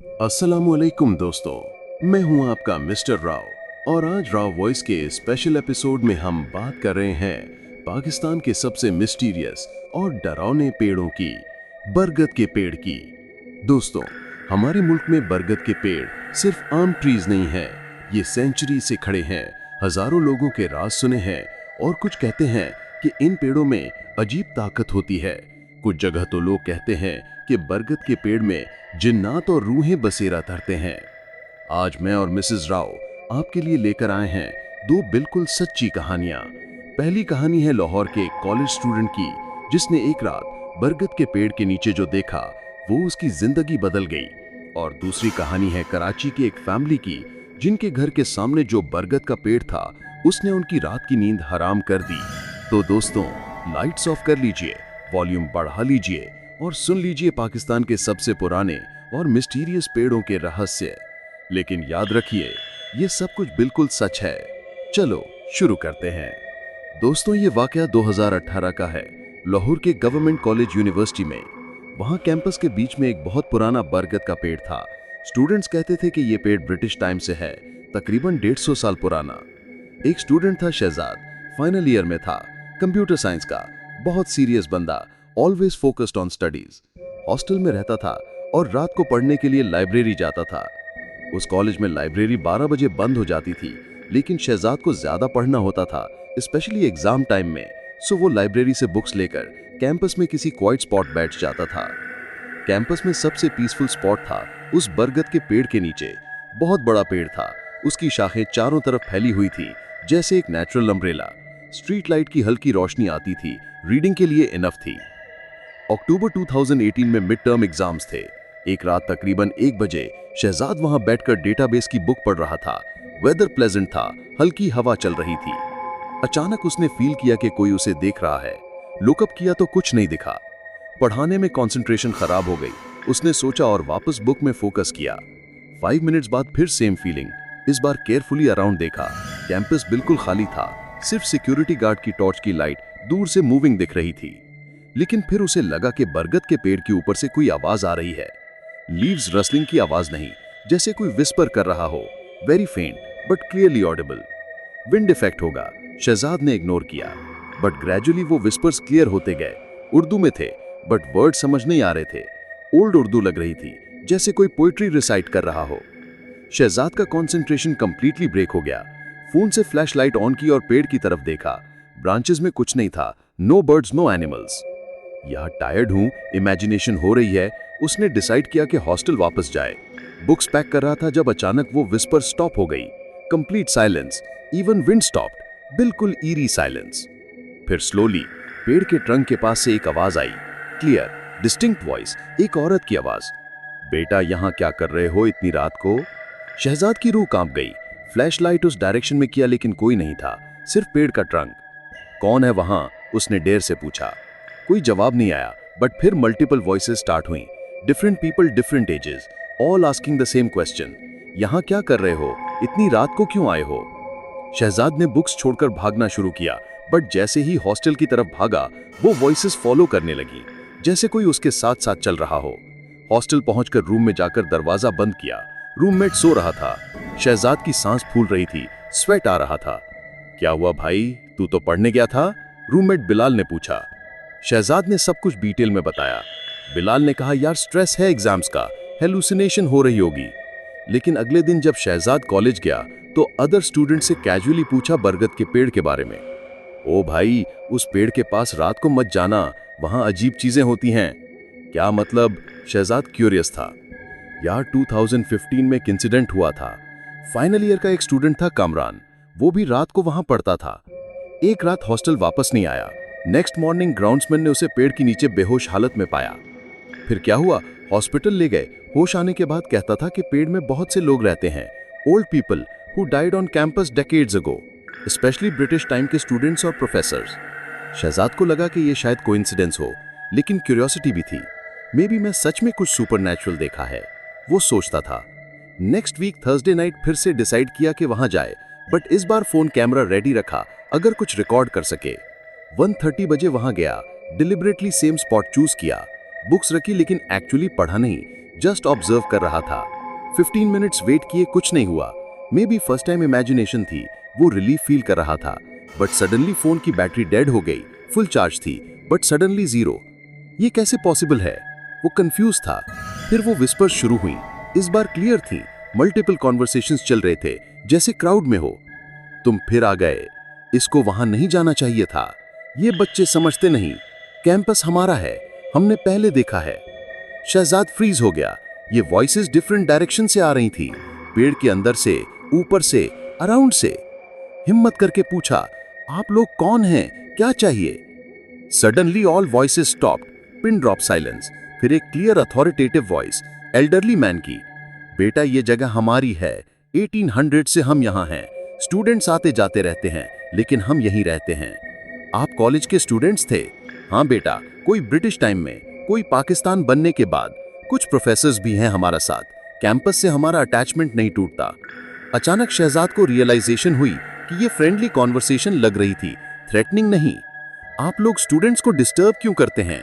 अस्सलामुअलैकुम दोस्तों, मैं हूं आपका मिस्टर राव और आज राव वॉइस के स्पेशल एपिसोड में हम बात कर रहे हैं पाकिस्तान के सबसे मिस्टीरियस और डरावने पेड़ों की, बरगद के पेड़ की। दोस्तों, हमारे मुल्क में बरगद के पेड़ सिर्फ आम ट्रीज नहीं हैं, ये सेंचुरी से खड़े हैं, हजारों लोगों के राज सुने हैं और कुछ कहते हैं कि इन पेड़ों में अजीब ताकत होती है। कुछ जगह तो लोग कहते हैं कि बरगद के पेड़ में जिन्नात और रूहें बसेरा धरते हैं। आज मैं और मिसेस राव आपके लिए लेकर आए हैं दो बिल्कुल सच्ची कहानियां। पहली कहानी है लाहौर के एक कॉलेज स्टूडेंट की, जिसने एक रात बरगद के पेड़ के नीचे जो देखा वो उसकी जिंदगी बदल गई। और दूसरी कहानी है कराची की एक फैमिली की, जिनके घर के सामने जो बरगद का पेड़ था उसने उनकी रात की नींद हराम कर दी। तो दोस्तों, लाइट्स ऑफ कर लीजिए, वॉल्यूम बढ़ा लीजिए और सुन लीजिए पाकिस्तान के सबसे पुराने और मिस्टीरियस पेड़ों के रहस्य। लेकिन याद रखिए, ये सब कुछ बिल्कुल सच है। चलो शुरू करते हैं। दोस्तों, ये वाकया 2018 का है, लाहौर के गवर्नमेंट कॉलेज यूनिवर्सिटी में। वहां कैंपस के बीच में एक बहुत पुराना बरगद का पेड़ था। स्टूडेंट्स कहते थे कि ये पेड़ ब्रिटिश टाइम से है, तकरीबन 150 साल पुराना। एक स्टूडेंट था शहजाद, फाइनल ईयर में था, कंप्यूटर साइंस का, बहुत सीरियस बंदा, always focused on studies. Hostel में रहता था और रात को पढ़ने के लिए लाइब्रेरी जाता था। उस कॉलेज में लाइब्रेरी 12 बजे बंद हो जाती थी, लेकिन शहजाद को ज्यादा पढ़ना होता था, स्पेशली एग्जाम टाइम में। सो वो लाइब्रेरी से बुक्स लेकर कैंपस में किसी क्वाइट स्पॉट बैठ जाता था। कैंपस में सबसे पीसफुल स्पॉट था उस बरगद के पेड़ के नीचे। बहुत बड़ा पेड़ था, उसकी शाखें चारों तरफ फैली हुई थी जैसे एक नेचुरल अम्ब्रेला। स्ट्रीट लाइट की हल्की रोशनी आती थी, रीडिंग के लिए इनफ थी। अक्टूबर 2018 में मिड टर्म एग्जाम्स थे। एक रात तकरीबन 1 बजे शहजाद वहां बैठकर डेटाबेस की बुक पढ़ रहा था। वेदर प्लेजेंट था, हल्की हवा चल रही थी। अचानक उसने फील किया कि कोई उसे देख रहा है। लुकअप किया तो कुछ नहीं दिखा। पढ़ाने में कंसंट्रेशन खराब हो गई। उसने सोचा और वापस बुक में फोकस किया। 5 मिनट्स बाद फिर सेम फीलिंग। इस बार केयरफुली अराउंड देखा। कैंपस बिल्कुल खाली था, सिर्फ सिक्योरिटी गार्ड की टॉर्च की लाइट दूर से मूविंग दिख रही थी। लेकिन फिर उसे लगा कि बरगद के पेड़ के ऊपर से कोई आवाज आ रही है। लीव्स रसलिंग की आवाज नहीं, जैसे कोई विस्पर कर रहा हो, वेरी फेंट but clearly Audible. Wind effect होगा, शहजाद ने इग्नोर किया, बट ग्रेजुअली वो विस्पर्स क्लियर होते गए। उर्दू में थे, बट वर्ड समझ नहीं आ रहे थे। ओल्ड उर्दू लग रही थी, जैसे कोई पोइट्री रिसाइट कर रहा हो। शहजाद का कंसंट्रेशन कंप्लीटली ब्रेक हो गया। फोन से फ्लैश लाइट ऑन की और पेड़ की तरफ देखा। ब्रांचेस में कुछ नहीं था, नो बर्ड्स नो एनिमल्स। यह टायर्ड हूं, इमेजिनेशन हो रही है, उसने डिसाइड किया कि हॉस्टल वापस जाए। बुक्स पैक कर रहा था जब अचानक वो विस्पर स्टॉप हो गई। Complete silence, even wind stopped, बिल्कुल ईरी साइलेंस। फिर स्लोली पेड़ के ट्रंक के पास से एक आवाज आई, क्लियर डिस्टिंक्ट वॉइस, एक औरत की आवाज। बेटा, यहां क्या कर रहे हो इतनी रात को? शहजाद की रूह कांप गई। फ्लैशलाइट उस डायरेक्शन में किया, लेकिन कोई नहीं था, सिर्फ पेड़ का ट्रंक। कौन है वहां? उसने देर से पूछा। कोई जवाब नहीं आया, बट फिर मल्टीपल वॉइसेस स्टार्ट हुई। Different people, different ages, all asking the same question. यहां क्या कर रहे हो? इतनी रात को क्यों आए हो? शहजाद ने बुक्स छोड़कर भागना शुरू किया, बट जैसे ही हॉस्टल की तरफ भागा, वो वॉइसेस फॉलो करने लगी, जैसे कोई उसके साथ साथ चल रहा हो। हॉस्टल पहुंचकर रूम में जाकर दरवाजा बंद किया। रूममेट सो रहा था। शहजाद की सांस फूल रही थी, स्वेट आ रहा था। क्या हुआ भाई, तू तो पढ़ने गया था? रूममेट बिलाल ने पूछा। शहजाद ने सब कुछ डिटेल में बताया। बिलाल ने कहा, यार स्ट्रेस है एग्जाम्स का, हेलुसिनेशन हो रही होगी। लेकिन अगले दिन जब शहजाद कॉलेज गया तो अदर स्टूडेंट से कैजुअली पूछा बरगद के पेड़ के बारे में। ओ भाई, उस पेड़ के पास रात को मत जाना, वहां अजीब चीजें होती हैं। क्या मतलब? शहजाद क्यूरियस था। यार 2015 में एक इंसिडेंट हुआ था। फाइनल ईयर का एक स्टूडेंट था कामरान, वो भी रात को वहां पढ़ता था। एक रात हॉस्टल वापस नहीं आया। नेक्स्ट मॉर्निंग ग्राउंड्समैन ने उसे पेड़ के नीचे बेहोश हालत में पाया। फिर क्या हुआ? हॉस्पिटल ले गए। होश आने के बाद कहता था कि पेड़ में बहुत से लोग रहते हैं, old people who died on campus decades ago, specially British time के स्टूडेंट्स और प्रोफेसर्स। शहजाद को लगा कि ये शायद कोइंसिडेंस हो, लेकिन क्यूरियोसिटी भी थी। मे बी मैं सच में कुछ सुपरनैचुरल देखा है, वो सोचता था। नेक्स्ट वीक थर्सडे नाइट फिर से डिसाइड किया कि वहां जाए, बट इस बार फोन कैमरा रेडी रखा, अगर कुछ रिकॉर्ड कर सके। 1:30 बजे वहां गया, डिलिबरेटली सेम स्पॉट चूज किया। बुक्स रखी, लेकिन एक्चुअली पढ़ा नहीं, जस्ट ऑब्जर्व कर रहा था। 15 मिनट्स वेट किए, कुछ नहीं हुआ। May be first time imagination थी, वो रिलीफ फील कर रहा था। बट सडनली फोन की बैटरी डेड हो गई। फुल चार्ज थी बट सडनली 0। ये कैसे पॉसिबल है? वो कंफ्यूज था। फिर वो विस्पर शुरू हुई। इस बार क्लियर थी। मल्टीपल कॉन्वर्सेशंस चल रहे थे, जैसे क्राउड में हो। तुम फिर आ गए, इसको वहां नहीं जाना चाहिए था। ये बच्चे समझते नहीं, कैंपस हमारा है, हमने पहले देखा है। शहजाद फ्रीज हो गया। ये वॉइसेस डिफरेंट डायरेक्शन से आ रही थी, पेड़ के अंदर से, ऊपर से, अराउंड से। हिम्मत करके पूछा, आप लोग कौन हैं, क्या चाहिए? Suddenly all voices stopped, pin drop silence. फिर एक clear authoritative voice, elderly man की। बेटा, ये जगह हमारी है, 1800 से हम यहाँ हैं। स्टूडेंट्स आते जाते रहते हैं, लेकिन हम यहीं रहते हैं। आप कॉलेज के स्टूडेंट्स थे? हाँ बेटा, कोई ब्रिटिश टाइम में, कोई पाकिस्तान बनने के बाद। कुछ प्रोफेसर्स भी हैं हमारा साथ। कैंपस से हमारा अटैचमेंट नहीं टूटता। अचानक शहजाद को रियलाइजेशन हुई कि ये फ्रेंडली कॉन्वर्सेशन लग रही थी, थ्रेटनिंग नहीं। आप लोग स्टूडेंट्स को डिस्टर्ब क्यों करते हैं?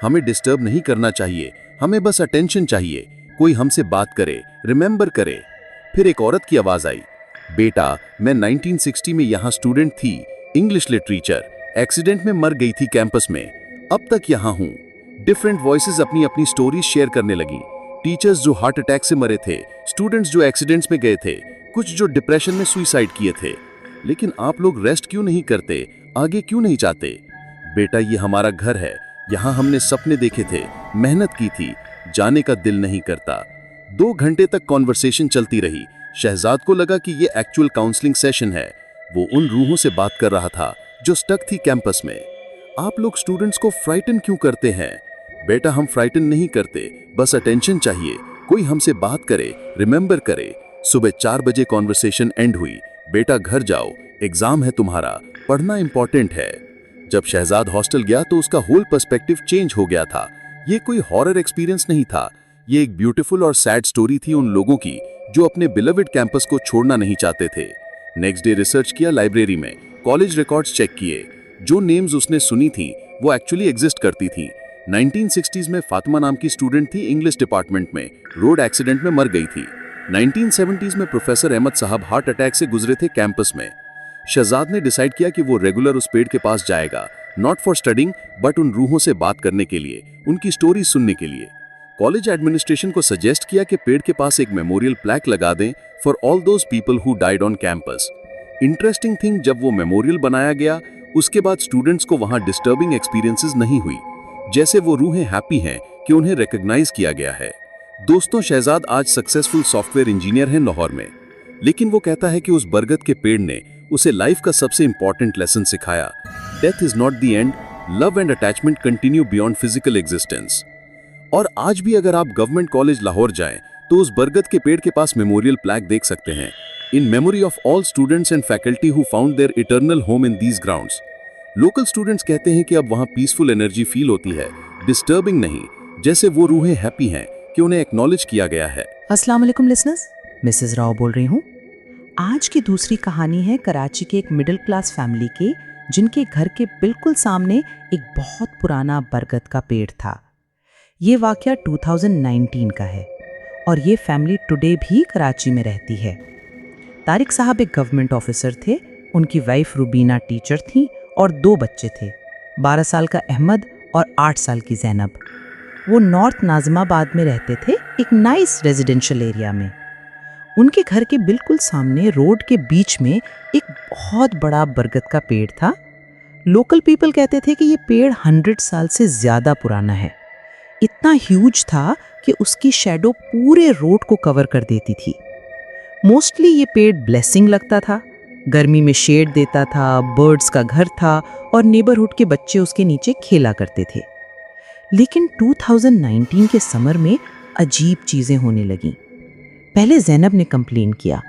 हमें डिस्टर्ब नहीं करना चाहिए, हमें बस अटेंशन चाहिए। कोई हमसे बात करे, रिमेंबर करे। फिर एक औरत की आवाज आई, बेटा, मैं 1960 में यहाँ स्टूडेंट थी, इंग्लिश लिटरेचर। एक्सीडेंट में मर गई थी कैंपस में, अब तक यहाँ हूँ। डिफरेंट वॉइसेस अपनी अपनी स्टोरीज शेयर करने लगी। टीचर्स जो हार्ट अटैक से मरे थे, स्टूडेंट्स जो एक्सीडेंट्स में गए थे, कुछ जो डिप्रेशन में सुसाइड किए थे। लेकिन आप लोग रेस्ट क्यों नहीं करते, आगे क्यों नहीं जाते? बेटा, ये हमारा घर है, यहाँ हमने सपने देखे थे, मेहनत की थी, जाने का दिल नहीं करता। 2 घंटे तक कॉन्वर्सेशन चलती रही। शहजाद को लगा कि ये एक्चुअल काउंसलिंग सेशन है। वो उन रूहों से बात कर रहा था जो स्टक थी कैंपस में। आप लोग स्टूडेंट्स को फ्राइटन क्यों करते हैं? बेटा, हम फ्राइटन नहीं करते, बस अटेंशन चाहिए। कोई हमसे बात करे, रिमेंबर करे। सुबह 4 बजे कॉन्वर्सेशन एंड हुई। बेटा, घर जाओ, एग्जाम है तुम्हारा, पढ़ना इंपॉर्टेंट है। जब शहजाद हॉस्टल गया तो उसका होल पर्सपेक्टिव चेंज हो गया था। ये कोई हॉरर एक्सपीरियंस नहीं था, ये एक ब्यूटीफुल और सैड स्टोरी थी उन लोगों की जो अपने बिलविड कैंपस को छोड़ना नहीं चाहते थे। नेक्स्ट डे रिसर्च किया लाइब्रेरी में, कॉलेज रिकॉर्ड्स चेक किए। जो नेम्स उसने सुनी थी वो एक्चुअली एग्जिस्ट करती थी। 1960s में फातिमा नाम की स्टूडेंट थी, इंग्लिश डिपार्टमेंट में, रोड एक्सीडेंट में मर गई थी। 1970s में प्रोफेसर अहमद साहब हार्ट अटैक से गुजरे थे कैंपस में। शहजाद ने डिसाइड किया कि वो रेगुलर उस पेड़ के पास जाएगा, नॉट फॉर स्टडिंग बट उन रूहों से बात करने के लिए, उनकी स्टोरी सुनने के लिए। कॉलेज एडमिनिस्ट्रेशन को सजेस्ट किया कि पेड़ के पास एक मेमोरियल प्लैक लगा दें for all those people who died on campus. Interesting thing, जब वो मेमोरियल बनाया गया उसके बाद स्टूडेंट्स को वहां डिस्टर्बिंग एक्सपीरियंसेस नहीं हुई, जैसे वो रूहें हैप्पी हैं कि उन्हें रिकॉग्नाइज किया गया है। दोस्तों, शहजाद आज सक्सेसफुल सॉफ्टवेयर इंजीनियर है लाहौर में, लेकिन वो कहता है कि उस बरगद के पेड़ ने उसे लाइफ का सबसे इंपॉर्टेंट लेसन सिखाया। Death is not the end, love and attachment continue beyond physical existence. और आज भी अगर आप गवर्नमेंट कॉलेज लाहौर जाएं तो उस बरगद के पेड़ के पास मेमोरियल प्लैक देख सकते हैं, in memory of all students and faculty who found their eternal home in these grounds. Local students कहते हैं कि अब वहां पीसफुल एनर्जी फील होती है, डिस्टर्बिंग नहीं, जैसे वो रूहें हैप्पी हैं कि उन्हें एक्नॉलेज किया गया है। अस्सलाम वालेकुम लिसनर्स, मिसेस राव बोल रही हूँ। आज की दूसरी कहानी है कराची के एक मिडिल क्लास फैमिली के, जिनके घर के बिल्कुल सामने एक बहुत पुराना बरगद का पेड़ था। ये वाकया 2019 का है और ये फैमिली टुडे भी कराची में रहती है। तारिक साहब एक गवर्नमेंट ऑफिसर थे, उनकी वाइफ रुबीना टीचर थी और 2 बच्चे थे, 12 साल का अहमद और 8 साल की जैनब। वो नॉर्थ नाज़िमाबाद में रहते थे, एक नाइस रेजिडेंशियल एरिया में। उनके घर के बिल्कुल सामने रोड के बीच में एक बहुत बड़ा बरगद का पेड़ था। लोकल पीपल कहते थे कि ये पेड़ 100 साल से ज़्यादा पुराना है। इतना ह्यूज था कि उसकी शैडो पूरे रोड को कवर कर देती थी। मोस्टली ये पेड़ ब्लेसिंग लगता था, गर्मी में शेड देता था, बर्ड्स का घर था और नेबरहुड के बच्चे उसके नीचे खेला करते थे। लेकिन 2019 के समर में अजीब चीज़ें होने लगीं। पहले जैनब ने कंप्लेन किया,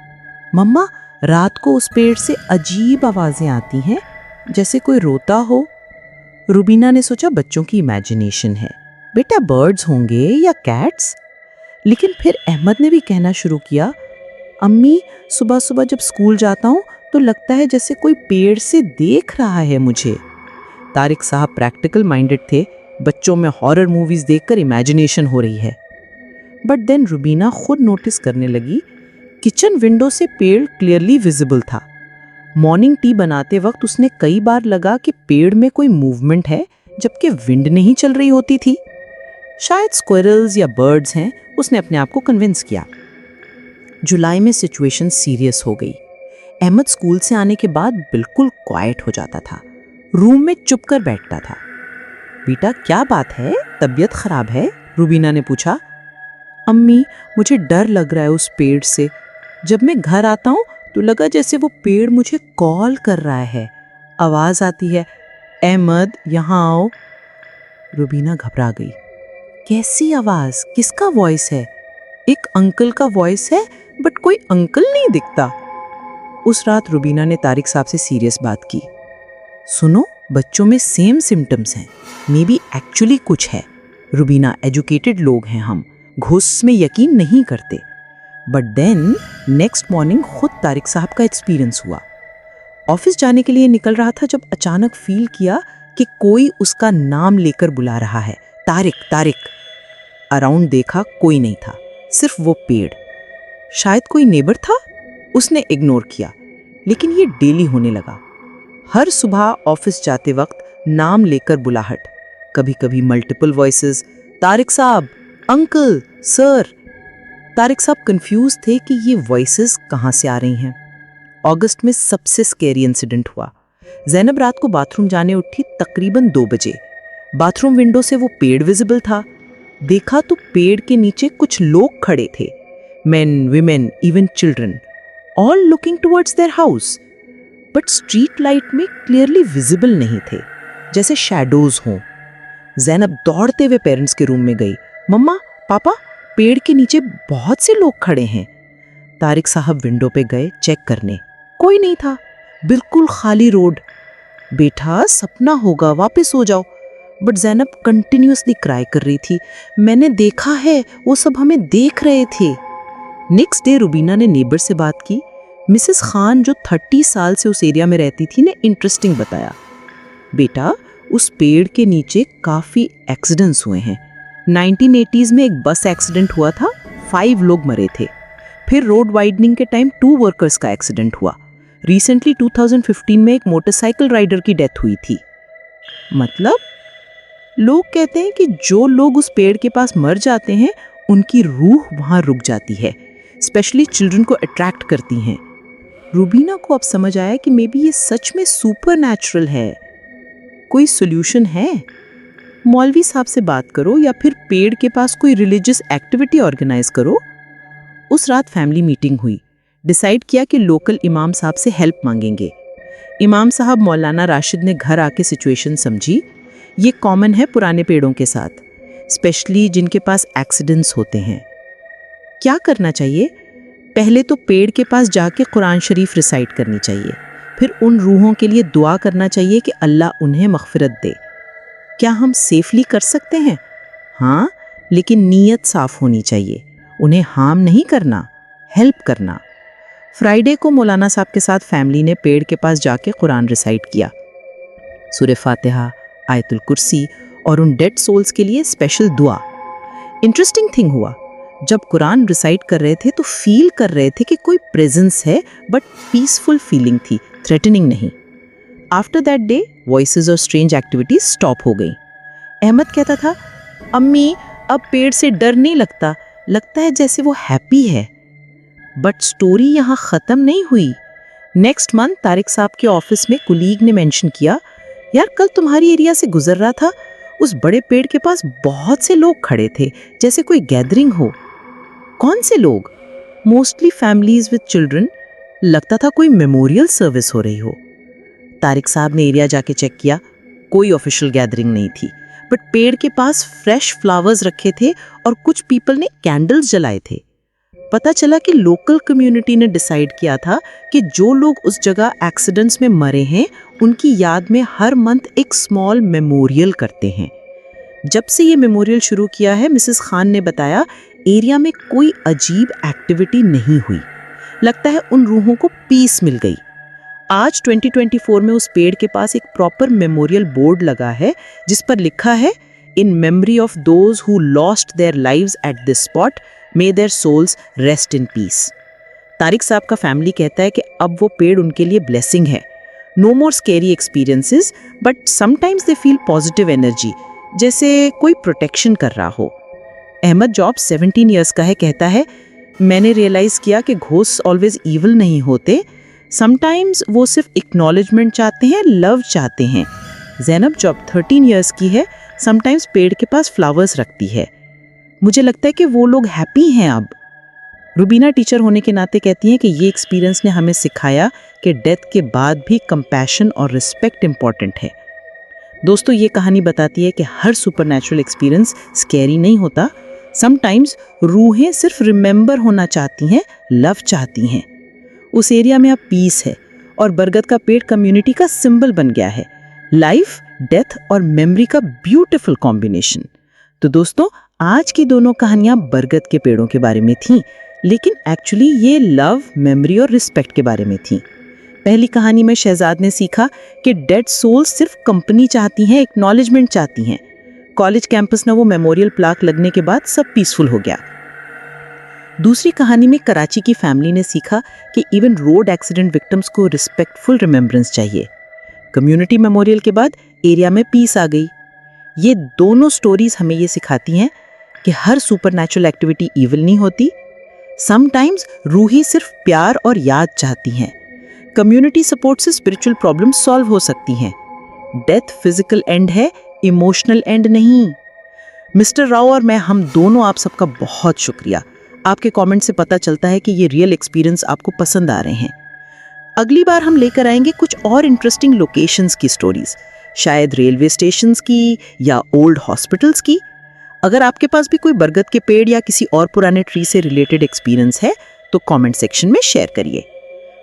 मम्मा रात को उस पेड़ से अजीब आवाज़ें आती हैं, जैसे कोई रोता हो। रुबीना ने सोचा बच्चों की इमेजिनेशन है, बेटा बर्ड्स होंगे या कैट्स। लेकिन फिर अहमद ने भी कहना शुरू किया, अम्मी सुबह सुबह जब स्कूल जाता हूँ तो लगता है जैसे कोई पेड़ से देख रहा है मुझे। तारिक साहब प्रैक्टिकल माइंडेड थे, बच्चों में हॉरर मूवीज देखकर इमेजिनेशन हो रही है। बट देन रुबीना खुद नोटिस करने लगी किचन विंडो से पेड़ क्लियरली विजिबल था। मॉर्निंग टी बनाते वक्त उसने कई बार लगा कि पेड़ में कोई मूवमेंट है जबकि विंड नहीं चल रही होती थी। शायद स्क्विरल्स या बर्ड्स हैं, उसने अपने आप को कन्विंस किया। जुलाई में सिचुएशन सीरियस हो गई। अहमद स्कूल से आने के बाद बिल्कुल क्वाइट हो जाता था, रूम में चुप कर बैठता था। बेटा क्या बात है, तबीयत खराब है? रुबीना ने पूछा। अम्मी मुझे डर लग रहा है उस पेड़ से। जब मैं घर आता हूँ तो लगा जैसे वो पेड़ मुझे कॉल कर रहा है। आवाज आती है, अहमद यहाँ आओ। रुबीना घबरा गई। कैसी आवाज, किसका वॉइस है? एक अंकल का वॉइस है बट कोई अंकल नहीं दिखता। उस रात रुबीना ने तारिक साहब से सीरियस बात की। सुनो, बच्चों में सेम सिम्टम्स हैं, मे बी एक्चुअली कुछ है। रुबीना, एजुकेटेड लोग हैं हम, घुस में यकीन नहीं करते। बट देन नेक्स्ट मॉर्निंग खुद तारिक साहब का एक्सपीरियंस हुआ। ऑफिस जाने के लिए निकल रहा था जब अचानक फील किया कि कोई उसका नाम लेकर बुला रहा है, तारिक तारिक। अराउंड देखा, कोई नहीं था, सिर्फ वो पेड़। शायद कोई नेबर था, उसने इग्नोर किया। लेकिन ये डेली होने लगा। हर सुबह ऑफिस जाते वक्त नाम लेकर बुलाहट, कभी कभी मल्टीपल वॉइसेस, तारिक साहब, अंकल, सर। तारिक साहब कंफ्यूज थे कि ये वॉइसेस कहाँ से आ रही हैं। अगस्त में सबसे स्कैरी इंसिडेंट हुआ। ज़ैनब रात को बाथरूम जाने उठी तकरीबन 2 बजे। बाथरूम विंडो से वो पेड़ विजिबल था। देखा तो पेड़ के नीचे कुछ लोग खड़े थे, main, women, even children, all looking towards their house. But street light में क्लियरली विजिबल नहीं थे, जैसे शैडोज हों। ज़ैनब दौड़ते हुए पेरेंट्स के रूम में गई। मम्मा, पापा, पेड़ के नीचे बहुत से लोग खड़े हैं। तारिक साहब विंडो पे गए चेक करने, कोई नहीं था, बिल्कुल खाली रोड। बेटा सपना होगा, वापस हो जाओ। बट ज़ैनब कंटिन्यूसली क्राई कर रही थी, मैंने देखा है, वो सब हमें देख रहे थे। नेक्स्ट डे रुबीना ने नेबर से बात की। मिसेस खान जो 30 साल से उस एरिया में रहती थी ने इंटरेस्टिंग बताया। बेटा उस पेड़ के नीचे काफ़ी एक्सीडेंट्स हुए हैं। 1980s में एक बस एक्सीडेंट हुआ था, 5 लोग मरे थे। फिर रोड वाइडनिंग के टाइम 2 वर्कर्स का एक्सीडेंट हुआ। रिसेंटली 2015 में एक मोटरसाइकिल राइडर की डेथ हुई थी। मतलब लोग कहते हैं कि जो लोग उस पेड़ के पास मर जाते हैं उनकी रूह वहां रुक जाती है, स्पेशली चिल्ड्रन को अट्रैक्ट करती हैं। रुबीना को अब समझ आया कि मे बी ये सच में सुपर नेचुरल है। कोई सोल्यूशन है? मौलवी साहब से बात करो या फिर पेड़ के पास कोई रिलीजियस एक्टिविटी ऑर्गेनाइज करो। उस रात फैमिली मीटिंग हुई। डिसाइड किया कि लोकल इमाम साहब से हेल्प मांगेंगे। इमाम साहब मौलाना राशिद ने घर आके सिचुएशन समझी। ये कॉमन है पुराने पेड़ों के साथ, स्पेशली जिनके पास एक्सीडेंट्स होते हैं। क्या करना चाहिए? पहले तो पेड़ के पास जाके कुरान शरीफ रिसाइट करनी चाहिए, फिर उन रूहों के लिए दुआ करना चाहिए कि अल्लाह उन्हें मग़फ़िरत दे। क्या हम सेफली कर सकते हैं? हाँ, लेकिन नीयत साफ होनी चाहिए, उन्हें हार्म नहीं करना, हेल्प करना। फ्राइडे को मौलाना साहब के साथ फैमिली ने पेड़ के पास जाके कुरान रिसाइट किया। सूरह फातिहा, आयतुल कुर्सी और उन डेड सोल्स के लिए स्पेशल दुआ। इंटरेस्टिंग थिंग हुआ, जब कुरान रिसाइट कर रहे थे तो फील कर रहे थे कि कोई प्रेजेंस है, बट पीसफुल फीलिंग थी, थ्रेटनिंग नहीं। आफ्टर दैट डे वॉइसेस और स्ट्रेंज एक्टिविटीज स्टॉप हो गई। अहमद कहता था, अम्मी अब पेड़ से डर नहीं लगता, लगता है जैसे वो हैप्पी है। बट स्टोरी यहाँ ख़त्म नहीं हुई। नेक्स्ट मंथ तारिक साहब के ऑफिस में कुलीग ने मेंशन किया, यार कल तुम्हारी एरिया से गुजर रहा था, उस बड़े पेड़ के पास बहुत से लोग खड़े थे, जैसे कोई गैदरिंग हो। कौन से लोग? Mostly families with children. लगता था कोई मेमोरियल सर्विस हो रही हो। तारिक साहब ने एरिया जाके चेक किया, कोई ऑफिशियल गैदरिंग नहीं थी, बट पेड़ के पास फ्रेश फ्लावर्स रखे थे और कुछ पीपल ने कैंडल्स जलाए थे। पता चला कि लोकल कम्युनिटी ने डिसाइड किया था कि जो लोग उस जगह एक्सीडेंट्स में मरे हैं उनकी याद में हर मंथ एक स्मॉल मेमोरियल करते हैं। जब से ये मेमोरियल शुरू किया है, मिसेस खान ने बताया, एरिया में कोई अजीब एक्टिविटी नहीं हुई। लगता है उन रूहों को पीस मिल गई। आज 2024 में उस पेड़ के पास एक प्रॉपर मेमोरियल बोर्ड लगा है जिस पर लिखा है, in memory of those who lost their lives at this spot, may their souls rest in peace. Tariq साहब का फैमिली कहता है कि अब वो पेड़ उनके लिए ब्लेसिंग है। No more scary experiences, but sometimes they feel positive energy, जैसे कोई प्रोटेक्शन कर रहा हो। अहमद जॉब 17 इयर्स का है, कहता है मैंने रियलाइज किया कि घोस्ट ऑलवेज इविल नहीं होते, समटाइम्स वो सिर्फ एक्नॉलेजमेंट चाहते हैं, लव चाहते हैं। जैनब जॉब 13 इयर्स की है, समटाइम्स पेड़ के पास फ्लावर्स रखती है। मुझे लगता है कि वो लोग हैप्पी हैं अब। रुबीना टीचर होने के नाते कहती हैं कि ये एक्सपीरियंस ने हमें सिखाया कि डेथ के बाद भी कंपैशन और रिस्पेक्ट इम्पॉर्टेंट है। दोस्तों, ये कहानी बताती है कि हर सुपरनैचुरल एक्सपीरियंस स्कैरी नहीं होता। समटाइम्स रूहें सिर्फ रिमेंबर होना चाहती हैं, लव चाहती हैं। उस एरिया में अब पीस है और बरगद का पेड़ कम्युनिटी का सिंबल बन गया है। लाइफ, डेथ और मेमोरी का ब्यूटीफुल कॉम्बिनेशन। तो दोस्तों, आज की दोनों कहानियां बरगद के पेड़ों के बारे में थीं, लेकिन एक्चुअली ये लव, मेमोरी और रिस्पेक्ट के बारे में थीं। पहली कहानी में शहजाद ने सीखा कि डेड सोल्स सिर्फ कंपनी चाहती हैं, एक्नॉलेजमेंट चाहती हैं। कॉलेज कैंपस में वो मेमोरियल प्लाक लगने के बाद सब पीसफुल हो गया। दूसरी कहानी में कराची की फैमिली ने सीखा कि इवन रोड एक्सीडेंट विक्टिम्स को रिस्पेक्टफुल रिमेम्बरेंस चाहिए। कम्युनिटी मेमोरियल के बाद एरिया में पीस आ गई। ये दोनों स्टोरीज हमें ये सिखाती हैं कि हर सुपरनैचुरल एक्टिविटी इविल नहीं होती। समटाइम्स रूही सिर्फ प्यार और याद चाहती हैं। कम्युनिटी सपोर्ट से स्पिरिचुअल प्रॉब्लम सॉल्व हो सकती हैं। डेथ फिजिकल एंड है, इमोशनल एंड नहीं। मिस्टर राव और मैं, हम दोनों आप सबका बहुत शुक्रिया। आपके कमेंट से पता चलता है कि ये रियल एक्सपीरियंस आपको पसंद आ रहे हैं। अगली बार हम लेकर आएंगे कुछ और इंटरेस्टिंग लोकेशंस की स्टोरीज, शायद रेलवे स्टेशंस की या ओल्ड हॉस्पिटल्स की। अगर आपके पास भी कोई बरगद के पेड़ या किसी और पुराने ट्री से रिलेटेड एक्सपीरियंस है तो कमेंट सेक्शन में शेयर करिए।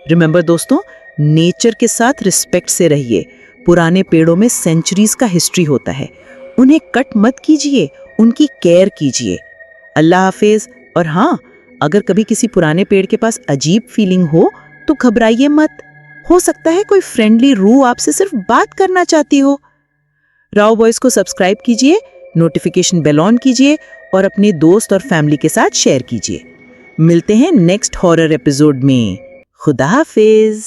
रिमेंबर दोस्तों, नेचर के साथ रिस्पेक्ट से रहिए। पुराने पेड़ों में सेंचुरीज का हिस्ट्री होता है, उन्हें कट मत कीजिए, उनकी केयर कीजिए। अल्लाह हाफिज। और हाँ, अगर कभी किसी पुराने पेड़ के पास अजीब फीलिंग हो तो घबराइए मत, हो सकता है कोई फ्रेंडली रूह आपसे सिर्फ बात करना चाहती हो। राव वॉइस को सब्सक्राइब कीजिए, नोटिफिकेशन बेल ऑन कीजिए और अपने दोस्त और फैमिली के साथ शेयर कीजिए। मिलते हैं नेक्स्ट हॉरर एपिसोड में। खुदा हाफिज।